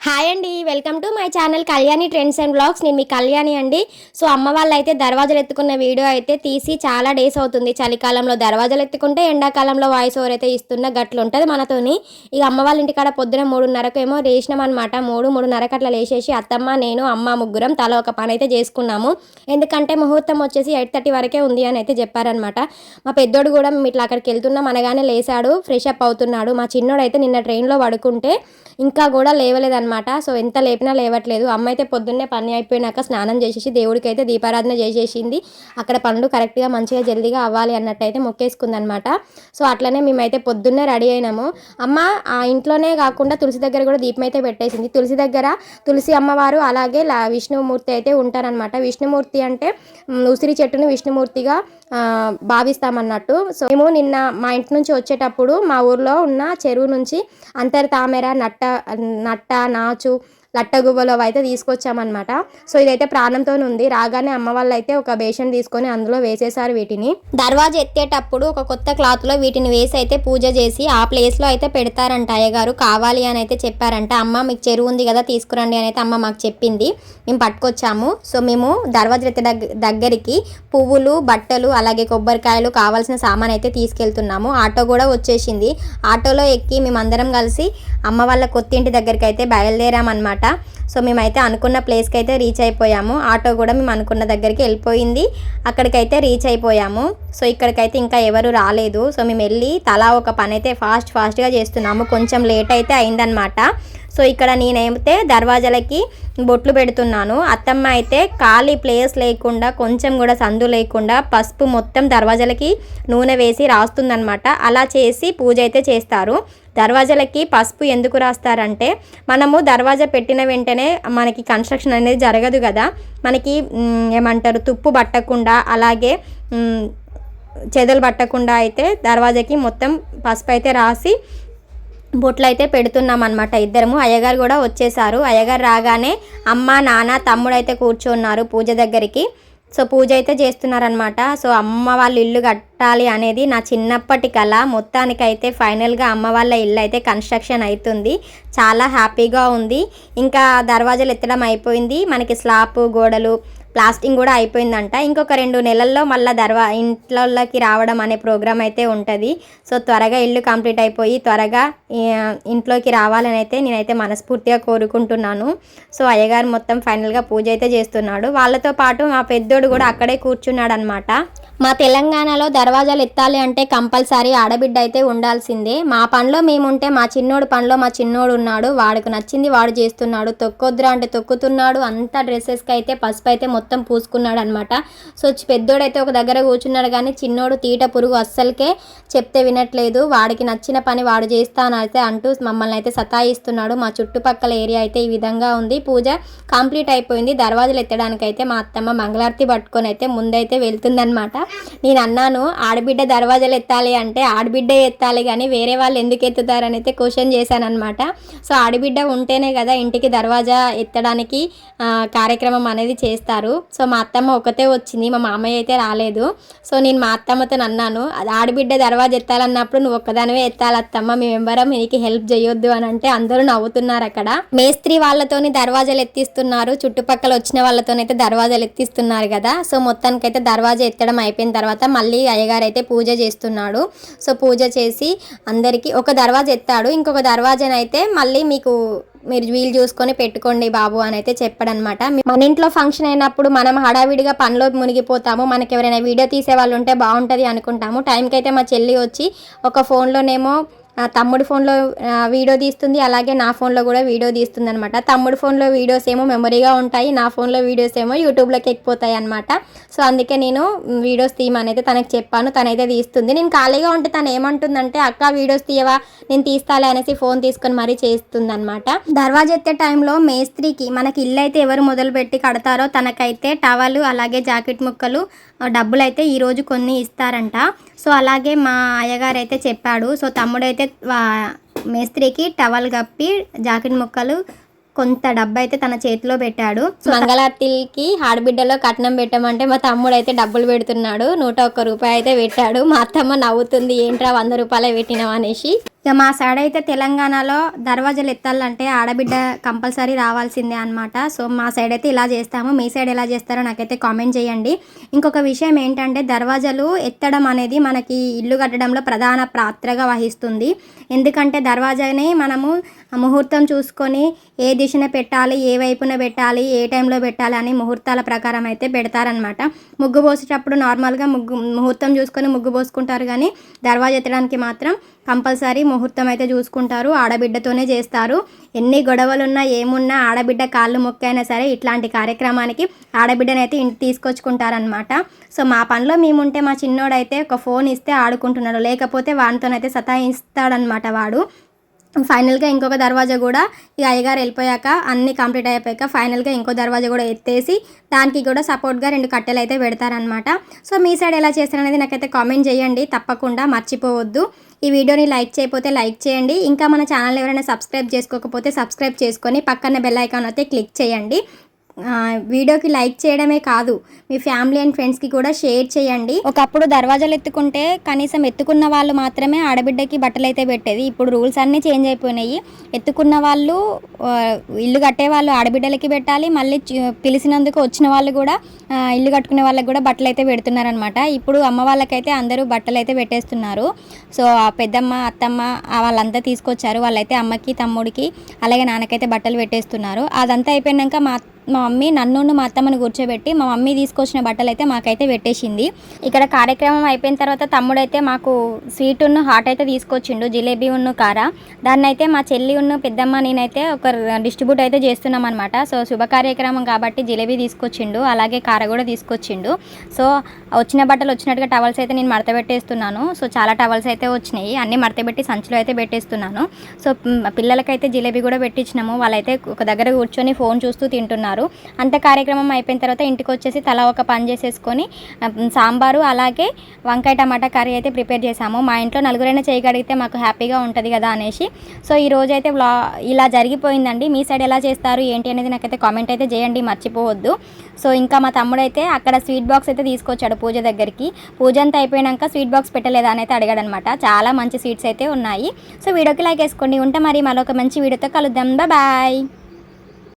Hi అండి, welcome to my channel Kalyani trends and blogs. నేను మీ కళ్యాణి అండి. సో అమ్మ వాళ్ళు అయితే దర్వాజాలు ఎత్తుకున్న వీడియో అయితే తీసి చాలా డేస్ అవుతుంది. చలికాలంలో దర్వాజాలు ఎత్తుకుంటే ఎండాకాలంలో వాయిస్ ఓవర్ అయితే ఇస్తున్న గట్లు ఉంటుంది మనతోని. ఇక అమ్మ వాళ్ళ ఇంటికాడ పొద్దున 3:30కు ఏమో లేచినాం అనమాట. 3:30కు అట్లా లేచేసి అత్తమ్మ, నేను, అమ్మ ముగ్గురం తల ఒక పని అయితే చేసుకున్నాము. ఎందుకంటే ముహూర్తం వచ్చేసి 8:30 వరకే ఉంది అని అయితే చెప్పారనమాట. మా పెద్దోడు కూడా మేము ఇట్లా అక్కడికి వెళ్తున్నాం అనగానే లేచాడు, ఫ్రెష్ అప్ అవుతున్నాడు. మా చిన్నోడు అయితే నిన్న ట్రైన్లో పడుకుంటే ఇంకా కూడా లేవలేదన్నమాట. సో ఎంత లేపినా లేవట్లేదు. అమ్మ అయితే పొద్దున్నే పని అయిపోయినాక స్నానం చేసేసి దేవుడికి అయితే దీపారాధన చేసేసింది. అక్కడ పనులు కరెక్ట్గా మంచిగా జల్దీగా అవ్వాలి అన్నట్టు అయితే మొక్కేసుకుందనమాట. సో అట్లనే మేమైతే పొద్దున్నే రెడీ అయినాము. అమ్మ ఆ ఇంట్లోనే కాకుండా తులసి దగ్గర కూడా దీపం అయితే పెట్టేసింది. తులసి దగ్గర తులసి అమ్మవారు అలాగే విష్ణుమూర్తి అయితే ఉంటారనమాట. విష్ణుమూర్తి అంటే ఉసిరి చెట్టును విష్ణుమూర్తిగా భావిస్తామన్నట్టు. సో మేము నిన్న మా ఇంటి నుంచి వచ్చేటప్పుడు మా ఊర్లో ఉన్న చెరువు నుంచి అంతర్ తామెర, నట్ట, నాచు, లట్టగువ్వలు అయితే తీసుకొచ్చామన్నమాట. సో ఇదైతే ప్రాణంతో ఉంది. రాగానే అమ్మ వాళ్ళు అయితే ఒక బేషన్ తీసుకొని అందులో వేసేసారు వీటిని. దర్వాజా ఎత్తేటప్పుడు ఒక కొత్త క్లాత్లో వీటిని వేసి అయితే పూజ చేసి ఆ ప్లేస్లో అయితే పెడతారంట. అయ్యగారు కావాలి అని అయితే చెప్పారంట. అమ్మ మీకు చెరువు ఉంది కదా తీసుకురండి అని అయితే అమ్మ మాకు చెప్పింది. మేము పట్టుకొచ్చాము. సో మేము దర్వాజా ఎత్తే దగ్గరికి పువ్వులు, బట్టలు, అలాగే కొబ్బరికాయలు, కావాల్సిన సామాన్ అయితే తీసుకెళ్తున్నాము. ఆటో కూడా వచ్చేసింది. ఆటోలో ఎక్కి మేమందరం కలిసి అమ్మ వాళ్ళ కొత్త ఇంటి దగ్గరికి అయితే బయలుదేరామన్నమాట. సో మేమైతే అనుకున్న ప్లేస్కి అయితే రీచ్ అయిపోయాము. ఆటో కూడా మేము అనుకున్న దగ్గరికి వెళ్ళిపోయింది. అక్కడికైతే రీచ్ అయిపోయాము. సో ఇక్కడికైతే ఇంకా ఎవరు రాలేదు. సో మేము వెళ్ళి తలా ఒక పని అయితే ఫాస్ట్గా చేస్తున్నాము. కొంచెం లేట్ అయితే అయిందనమాట. సో ఇక్కడ నేనైతే దర్వాజాలకి బొట్లు పెడుతున్నాను. అత్తమ్మ అయితే ఖాళీ ప్లేస్ లేకుండా, కొంచెం కూడా సందు లేకుండా పసుపు మొత్తం దర్వాజాలకి నూనె వేసి రాస్తుందనమాట. అలా చేసి పూజ అయితే చేస్తారు. దర్వాజాలకి పసుపు ఎందుకు రాస్తారంటే మనము దర్వాజా పెట్టిన వెంటనే మనకి కన్స్ట్రక్షన్ అనేది జరగదు కదా, మనకి ఏమంటారు తుప్పు పట్టకుండా అలాగే చెదలు పట్టకుండా అయితే దర్వాజాకి మొత్తం పసుపు అయితే రాసి బొట్లు అయితే పెడుతున్నాం అనమాట. ఇద్దరము. అయ్యగారు కూడా వచ్చేసారు. అయ్యగారు రాగానే అమ్మ, నాన్న, తమ్ముడు అయితే కూర్చున్నారు పూజ దగ్గరికి. సో పూజ అయితే చేస్తున్నారనమాట. సో అమ్మ వాళ్ళ ఇల్లు కట్టాలి అనేది నా చిన్నప్పటి కళ. మొత్తానికైతే ఫైనల్గా అమ్మ వాళ్ళ ఇల్లు అయితే కన్స్ట్రక్షన్ అవుతుంది. చాలా హ్యాపీగా ఉంది. ఇంకా దర్వాజాలు ఎత్తడం అయిపోయింది. మనకి స్లాబ్, గోడలు, ప్లాస్టింగ్ కూడా అయిపోయిందంట. ఇంకొక 2 నెలల్లో మళ్ళీ ఇంట్లోకి రావడం అనే ప్రోగ్రామ్ అయితే ఉంటుంది. సో త్వరగా ఇల్లు కంప్లీట్ అయిపోయి త్వరగా ఇంట్లోకి రావాలని అయితే నేనైతే మనస్ఫూర్తిగా కోరుకుంటున్నాను. సో అయ్యగారు మొత్తం ఫైనల్గా పూజ అయితే చేస్తున్నాడు. వాళ్ళతో పాటు మా పెద్దోడు కూడా అక్కడే కూర్చున్నాడు అనమాట. మా తెలంగాణలో దర్వాజాలు ఎత్తాలి అంటే కంపల్సరీ ఆడబిడ్డ అయితే ఉండాల్సిందే. మా పనిలో మేముంటే మా చిన్నోడు పనిలో మా చిన్నోడు ఉన్నాడు. వాడికి నచ్చింది వాడు చేస్తున్నాడు. తొక్కొద్దురా అంటే తొక్కుతున్నాడు. అంతా డ్రెస్సెస్కి అయితే పసుపు అయితే మొత్తం పూసుకున్నాడు అనమాట. సో పెద్దోడైతే ఒక దగ్గర కూర్చున్నాడు, కానీ చిన్నోడు తీట పురుగు అస్సలకే చెప్తే వినట్లేదు. వాడికి నచ్చిన పని వాడు చేస్తానైతే అంటూ మమ్మల్ని అయితే సతాయిస్తున్నాడు. మా చుట్టుపక్కల ఏరియా అయితే ఈ విధంగా ఉంది. పూజ కంప్లీట్ అయిపోయింది. దర్వాజాలు ఎత్తడానికి అయితే మా అత్తమ్మ మంగళారతి పట్టుకొని అయితే ముందైతే వెళ్తుందనమాట. నేను అన్నాను, ఆడబిడ్డ దర్వాజాలు ఎత్తాలి అంటే ఆడబిడ్డే ఎత్తాలి కానీ వేరే వాళ్ళు ఎందుకు ఎత్తుతారని అయితే క్వశ్చన్ చేశాను అనమాట. సో ఆడబిడ్డ ఉంటేనే కదా ఇంటికి దర్వాజా ఎత్తడానికి కార్యక్రమం అనేది చేస్తారు. సో మా అత్తమ్మ ఒకతే వచ్చింది, మా మామయ్య అయితే రాలేదు. సో నేను మా అత్తమ్మతో అన్నాను, అది ఆడబిడ్డ దర్వాజా ఎత్తాలన్నప్పుడు నువ్వు ఒక్కదానివే ఎత్తాలి అత్తమ్మ, మేమెవ్వరం నీకు హెల్ప్ చేయొద్దు అని అంటే అందరూ నవ్వుతున్నారు. అక్కడ మేస్త్రి వాళ్ళతోని దర్వాజాలు ఎత్తిస్తున్నారు, చుట్టుపక్కల వచ్చిన వాళ్ళతోనైతే దర్వాజాలు ఎత్తిస్తున్నారు కదా. సో మొత్తానికైతే దర్వాజా ఎత్తడం అయిపోయిన తర్వాత మళ్ళీ అయ్యగారు అయితే పూజ చేస్తున్నాడు. సో పూజ చేసి అందరికీ ఒక దర్వాజా ఎత్తాడు. ఇంకొక దర్వాజానైతే మళ్ళీ మీరు వీలు చూసుకొని పెట్టుకోండి బాబు అని అయితే చెప్పాడనమాట. మన ఇంట్లో ఫంక్షన్ అయినప్పుడు మనం హడావిడిగా పనిలో మునిగిపోతాము. మనకి ఎవరైనా వీడియో తీసే వాళ్ళు ఉంటే బాగుంటుంది అనుకుంటాము. టైంకి అయితే మా చెల్లి వచ్చి ఒక ఫోన్లోనేమో తమ్ముడి ఫోన్లో వీడియో తీస్తుంది, అలాగే నా ఫోన్లో కూడా వీడియో తీస్తుంది అనమాట. తమ్ముడి ఫోన్లో వీడియోస్ ఏమో మెమరీగా ఉంటాయి, నా ఫోన్లో వీడియోస్ ఏమో యూట్యూబ్లోకి ఎక్కిపోతాయి అనమాట. సో అందుకే నేను వీడియోస్ తీయమని అయితే తనకి చెప్పాను. తనైతే తీస్తుంది. నేను ఖాళీగా ఉంటే తను ఏమంటుందంటే, అక్క వీడియోస్ తీయవా, నేను తీస్తాలే అనేసి ఫోన్ తీసుకొని మరీ చేస్తుంది అనమాట. దర్వాజా ఎత్తే టైంలో మేస్త్రికి మనకి ఇల్లు అయితే ఎవరు మొదలుపెట్టి కడతారో తనకైతే టవలు అలాగే జాకెట్ ముక్కలు డబ్బులు అయితే ఈరోజు కొన్ని ఇస్తారంట. సో అలాగే మా అయ్యగారు అయితే చెప్పాడు. సో తమ్ముడైతే మేస్త్రికి టవల్ కప్పి జాకెట్ ముక్కలు కొంత డబ్బు అయితే తన చేతిలో పెట్టాడు. మంగళార్తికి ఆడబిడ్డలో కట్నం పెట్టమంటే మా తమ్ముడు అయితే డబ్బులు పెడుతున్నాడు. 101 రూపాయి అయితే పెట్టాడు. మా అత్తమ్మ నవ్వుతుంది, ఏంట్రా 100 రూపాయలే పెట్టినావు అనేసి. ఇక మా సైడ్ అయితే తెలంగాణలో దర్వాజాలు ఎత్తాలంటే ఆడబిడ్డ కంపల్సరీ రావాల్సిందే అనమాట. సో మా సైడ్ అయితే ఇలా చేస్తాము. మీ సైడ్ ఎలా చేస్తారో నాకైతే కామెంట్ చేయండి. ఇంకొక విషయం ఏంటంటే దర్వాజాలు ఎత్తడం అనేది మనకి ఇల్లు కట్టడంలో ప్రధాన పాత్రగా వహిస్తుంది. ఎందుకంటే దర్వాజాని మనము ముహూర్తం చూసుకొని ఏ దిశన పెట్టాలి, ఏ వైపున పెట్టాలి, ఏ టైంలో పెట్టాలి అని ముహూర్తాల ప్రకారం అయితే పెడతారనమాట. ముగ్గు పోసేటప్పుడు నార్మల్గా ముహూర్తం చూసుకొని ముగ్గు పోసుకుంటారు, కానీ దర్వాజా ఎత్తడానికి మాత్రం కంపల్సరీ ముహూర్తం అయితే చూసుకుంటారు. ఆడబిడ్డతోనే చేస్తారు. ఎన్ని గొడవలున్నా ఏమున్నా ఆడబిడ్డ కాళ్ళు మొక్కైనా సరే ఇట్లాంటి కార్యక్రమానికి ఆడబిడ్డనైతే ఇంటికి తీసుకొచ్చుకుంటారనమాట. సో మా పనిలో మేముంటే మా చిన్నోడైతే ఒక ఫోన్ ఇస్తే ఆడుకుంటున్నాడు, లేకపోతే వాడితోనైతే సతాయిస్తాడనమాట వాడు. ఫైనల్గా ఇంకొక దర్వాజా కూడా ఇక అయ్యగారు వెళ్ళిపోయాక అన్నీ కంప్లీట్ అయిపోయాక ఫైనల్గా ఇంకో దర్వాజా కూడా ఎత్తేసి దానికి కూడా సపోర్ట్గా 2 కట్టెలు అయితే పెడతారనమాట. సో మీ సైడ్ ఎలా చేస్తారనేది నాకైతే కామెంట్ చేయండి, తప్పకుండా మర్చిపోవద్దు. ఈ వీడియోని లైక్ చేయకపోతే లైక్ చేయండి. ఇంకా మన ఛానల్ ఎవరైనా సబ్స్క్రైబ్ చేసుకోకపోతే సబ్స్క్రైబ్ చేసుకొని పక్కన బెల్ ఐకాన్ అయితే క్లిక్ చేయండి. వీడియోకి లైక్ చేయడమే కాదు, మీ ఫ్యామిలీ అండ్ ఫ్రెండ్స్కి కూడా షేర్ చేయండి. ఒకప్పుడు దర్వాజాలు ఎత్తుకుంటే కనీసం ఎత్తుకున్న వాళ్ళు మాత్రమే ఆడబిడ్డకి బట్టలు అయితే పెట్టేది. ఇప్పుడు రూల్స్ అన్నీ చేంజ్ అయిపోయినాయి. ఎత్తుకున్న వాళ్ళు ఇల్లు కట్టే వాళ్ళు ఆడబిడ్డలకి పెట్టాలి, మళ్ళీ పిలిచినందుకు వచ్చిన వాళ్ళు కూడా ఇల్లు కట్టుకునే వాళ్ళకి కూడా బట్టలు అయితే పెడుతున్నారనమాట. ఇప్పుడు అమ్మ వాళ్ళకైతే అందరూ బట్టలు అయితే పెట్టేస్తున్నారు. సో పెద్దమ్మ అత్తమ్మ వాళ్ళంతా తీసుకొచ్చారు. వాళ్ళైతే అమ్మకి తమ్ముడికి అలాగే నాన్నకైతే బట్టలు పెట్టేస్తున్నారు. అదంతా అయిపోయాక మా మమ్మీ నన్ను మా అత్తమ్మని కూర్చోబెట్టి మా మమ్మీ తీసుకొచ్చిన బట్టలు అయితే మాకైతే పెట్టేసింది. ఇక్కడ కార్యక్రమం అయిపోయిన తర్వాత తమ్ముడైతే మాకు స్వీట్ హాట్ అయితే తీసుకొచ్చిండు, జిలేబీ కార. దాన్ని అయితే మా చెల్లి పెద్దమ్మ నేనైతే ఒక డిస్ట్రిబ్యూట్ అయితే చేస్తున్నాం అనమాట. సో శుభ కార్యక్రమం కాబట్టి జిలేబీ తీసుకొచ్చిండు, అలాగే కార కూడా తీసుకొచ్చిండు. సో వచ్చిన బట్టలు వచ్చినట్టుగా టవల్స్ అయితే నేను మడత పెట్టేస్తున్నాను. సో చాలా టవల్స్ అయితే వచ్చినాయి, అన్నీ మడత పెట్టి సంచిలో అయితే పెట్టేస్తున్నాను. సో పిల్లలకైతే జిలేబీ కూడా పెట్టించినాము. వాళ్ళైతే ఒక దగ్గర కూర్చొని ఫోన్ చూస్తూ తింటున్నారు. అంత కార్యక్రమం అయిపోయిన తర్వాత ఇంటికి వచ్చేసి తలా ఒక పని చేసేసుకొని సాంబారు అలాగే వంకాయ టమాటా కర్రీ అయితే ప్రిపేర్ చేసాము. మా ఇంట్లో నలుగురైనా చేయగలిగితే మాకు హ్యాపీగా ఉంటుంది కదా అనేసి. సో ఈ రోజు అయితే ఇలా జరిగిపోయిందండి. మీ సైడ్ ఎలా చేస్తారు ఏంటి అనేది నాకైతే కామెంట్ అయితే చేయండి, మర్చిపోవద్దు. సో ఇంకా మా తమ్ముడైతే అక్కడ స్వీట్ బాక్స్ అయితే తీసుకొచ్చాడు పూజ దగ్గరికి. పూజ అంతా అయిపోయాక స్వీట్ బాక్స్ పెట్టలేదా అని అయితే అడిగాడు అనమాట. చాలా మంచి స్వీట్స్ అయితే ఉన్నాయి. సో వీడియోకి లైక్ వేసుకోండి. ఉంటే మరి మరొక మంచి వీడియోతో కలుద్దాం. బాయ్.